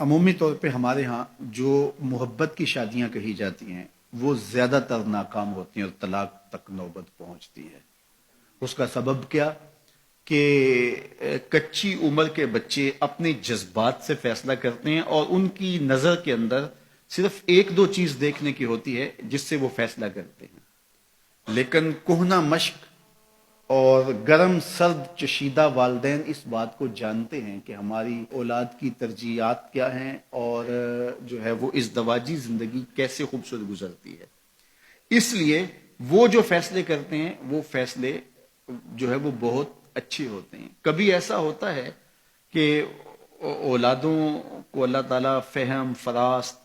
عمومی طور پہ ہمارے ہاں جو محبت کی شادیاں کہی جاتی ہیں وہ زیادہ تر ناکام ہوتی ہیں اور طلاق تک نوبت پہنچتی ہے۔ اس کا سبب کیا کہ کچی عمر کے بچے اپنے جذبات سے فیصلہ کرتے ہیں اور ان کی نظر کے اندر صرف ایک دو چیز دیکھنے کی ہوتی ہے جس سے وہ فیصلہ کرتے ہیں، لیکن کہنہ مشق اور گرم سرد چشیدہ والدین اس بات کو جانتے ہیں کہ ہماری اولاد کی ترجیحات کیا ہیں اور جو ہے وہ ازدواجی زندگی کیسے خوبصورت گزرتی ہے۔ اس لیے وہ جو فیصلے کرتے ہیں وہ فیصلے جو ہے وہ بہت اچھے ہوتے ہیں۔ کبھی ایسا ہوتا ہے کہ اولادوں کو اللہ تعالیٰ فہم، فراست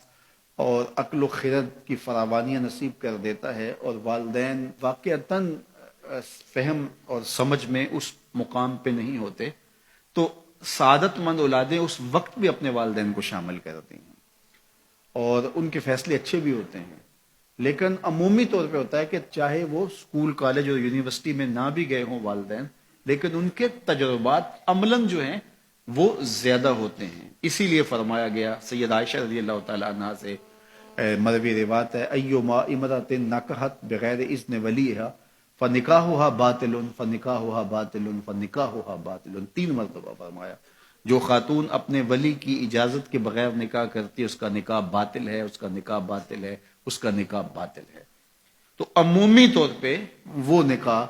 اور عقل و خرد کی فراوانیاں نصیب کر دیتا ہے اور والدین واقعتاً فہم اور سمجھ میں اس مقام پہ نہیں ہوتے، تو سعادت مند اولادیں اس وقت بھی اپنے والدین کو شامل کرتی ہیں اور ان کے فیصلے اچھے بھی ہوتے ہیں۔ لیکن عمومی طور پہ ہوتا ہے کہ چاہے وہ اسکول، کالج اور یونیورسٹی میں نہ بھی گئے ہوں والدین، لیکن ان کے تجربات عملاً جو ہیں وہ زیادہ ہوتے ہیں۔ اسی لیے فرمایا گیا سید عائشہ رضی اللہ تعالیٰ عنہ سے مروی روایت ہے، ایما امرأۃ نکحت بغیر اذن ولیہا فنکاحها باطل فنکاحها باطل فنکاحها باطل، 3 مرتبہ فرمایا جو خاتون اپنے ولی کی اجازت کے بغیر نکاح کرتی ہے اس کا نکاح باطل ہے، اس کا نکاح باطل ہے، اس کا نکاح باطل ہے۔ تو عمومی طور پہ وہ نکاح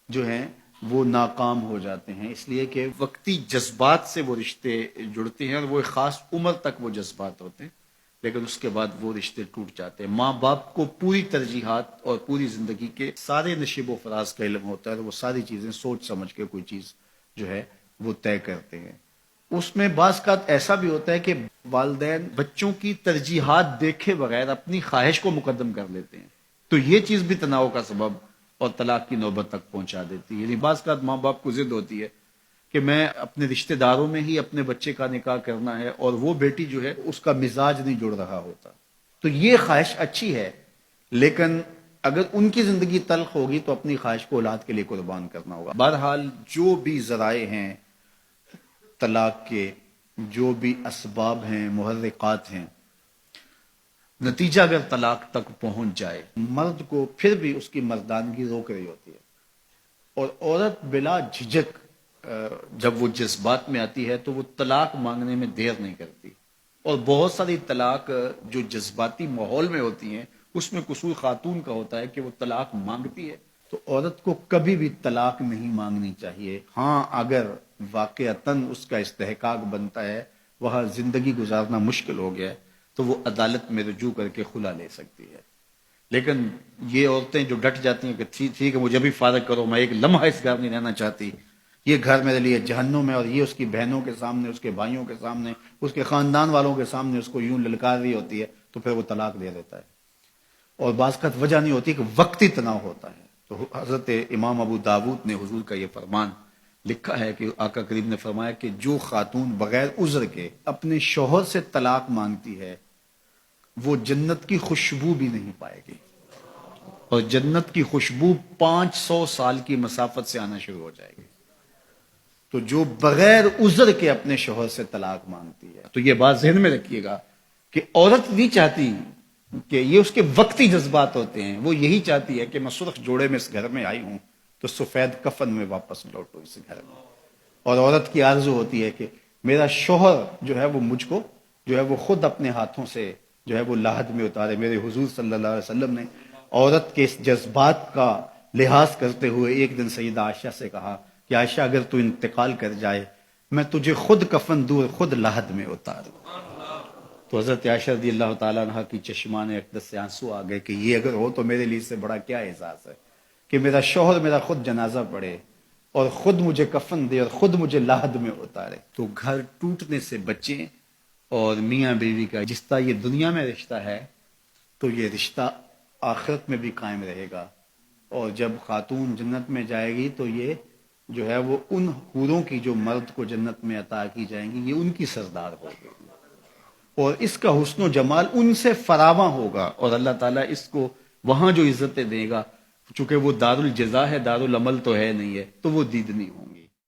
جو ہیں وہ ناکام ہو جاتے ہیں، اس لیے کہ وقتی جذبات سے وہ رشتے جڑتے ہیں اور وہ ایک خاص عمر تک وہ جذبات ہوتے ہیں، لیکن اس کے بعد وہ رشتے ٹوٹ جاتے ہیں۔ ماں باپ کو پوری ترجیحات اور پوری زندگی کے سارے نشیب و فراز کا علم ہوتا ہے اور وہ ساری چیزیں سوچ سمجھ کے کوئی چیز جو ہے وہ طے کرتے ہیں۔ اس میں بعض کا ایسا بھی ہوتا ہے کہ والدین بچوں کی ترجیحات دیکھے بغیر اپنی خواہش کو مقدم کر لیتے ہیں، تو یہ چیز بھی تناؤ کا سبب اور طلاق کی نوبت تک پہنچا دیتی ہے۔ یعنی بعض کا ماں باپ کو ضد ہوتی ہے کہ میں اپنے رشتہ داروں میں ہی اپنے بچے کا نکاح کرنا ہے اور وہ بیٹی جو ہے اس کا مزاج نہیں جڑ رہا ہوتا، تو یہ خواہش اچھی ہے، لیکن اگر ان کی زندگی تلخ ہوگی تو اپنی خواہش کو اولاد کے لیے قربان کرنا ہوگا۔ بہرحال جو بھی ذرائع ہیں طلاق کے، جو بھی اسباب ہیں، محرکات ہیں، نتیجہ اگر طلاق تک پہنچ جائے، مرد کو پھر بھی اس کی مردانگی روک رہی ہوتی ہے اور عورت بلا جھجک جب وہ جذبات میں آتی ہے تو وہ طلاق مانگنے میں دیر نہیں کرتی، اور بہت ساری طلاق جو جذباتی ماحول میں ہوتی ہیں اس میں قصور خاتون کا ہوتا ہے کہ وہ طلاق مانگتی ہے۔ تو عورت کو کبھی بھی طلاق نہیں مانگنی چاہیے، ہاں اگر واقعتاً اس کا استحقاق بنتا ہے، وہاں زندگی گزارنا مشکل ہو گیا ہے، تو وہ عدالت میں رجوع کر کے خلا لے سکتی ہے۔ لیکن یہ عورتیں جو ڈٹ جاتی ہیں کہ ٹھیک ہے مجھے بھی فارغ کرو، میں ایک لمحہ اس گھر نہیں رہنا چاہتی، یہ گھر میرے لیے جہنم ہے، اور یہ اس کی بہنوں کے سامنے، اس کے بھائیوں کے سامنے، اس کے خاندان والوں کے سامنے اس کو یوں للکار رہی ہوتی ہے، تو پھر وہ طلاق دے دیتا ہے۔ اور بعض کا وجہ نہیں ہوتی کہ وقتی تناؤ ہوتا ہے۔ تو حضرت امام ابو داود نے حضور کا یہ فرمان لکھا ہے کہ آقا کریم نے فرمایا کہ جو خاتون بغیر عذر کے اپنے شوہر سے طلاق مانگتی ہے وہ جنت کی خوشبو بھی نہیں پائے گی، اور جنت کی خوشبو 500 سال کی مسافت سے آنا شروع ہو جائے گی۔ تو جو بغیر عذر کے اپنے شوہر سے طلاق مانگتی ہے، تو یہ بات ذہن میں رکھیے گا کہ عورت نہیں چاہتی کہ یہ اس کے وقتی جذبات ہوتے ہیں، وہ یہی چاہتی ہے کہ میں سرخ جوڑے میں اس گھر میں آئی ہوں تو سفید کفن میں واپس لوٹو اس گھر میں، اور عورت کی آرزو ہوتی ہے کہ میرا شوہر جو ہے وہ مجھ کو جو ہے وہ خود اپنے ہاتھوں سے جو ہے وہ لاحد میں اتارے۔ میرے حضور صلی اللہ علیہ وسلم نے عورت کے اس جذبات کا لحاظ کرتے ہوئے ایک دن سیدہ عائشہ سے کہا کہ عائشہ اگر تو انتقال کر جائے میں تجھے خود کفن دوں، خود لاحد میں اتاروں۔ تو حضرت عائشہ رضی اللہ تعالیٰ عنہ کی چشمان اقدس سے آنسو آ گئے کہ یہ اگر ہو تو میرے لیے اس سے بڑا کیا احساس ہے کہ میرا شوہر میرا خود جنازہ پڑھے اور خود مجھے کفن دے اور خود مجھے لاحد میں اتارے۔ تو گھر ٹوٹنے سے بچیں، اور میاں بیوی کا جس طرح یہ دنیا میں رشتہ ہے تو یہ رشتہ آخرت میں بھی قائم رہے گا، اور جب خاتون جنت میں جائے گی تو یہ جو ہے وہ ان حوروں کی جو مرد کو جنت میں عطا کی جائیں گی یہ ان کی سردار ہوگی، اور اس کا حسن و جمال ان سے فراواں ہوگا، اور اللہ تعالیٰ اس کو وہاں جو عزتیں دے گا چونکہ وہ دار الجزا ہے، دار العمل تو ہے نہیں ہے، تو وہ دیدنی ہوں گی۔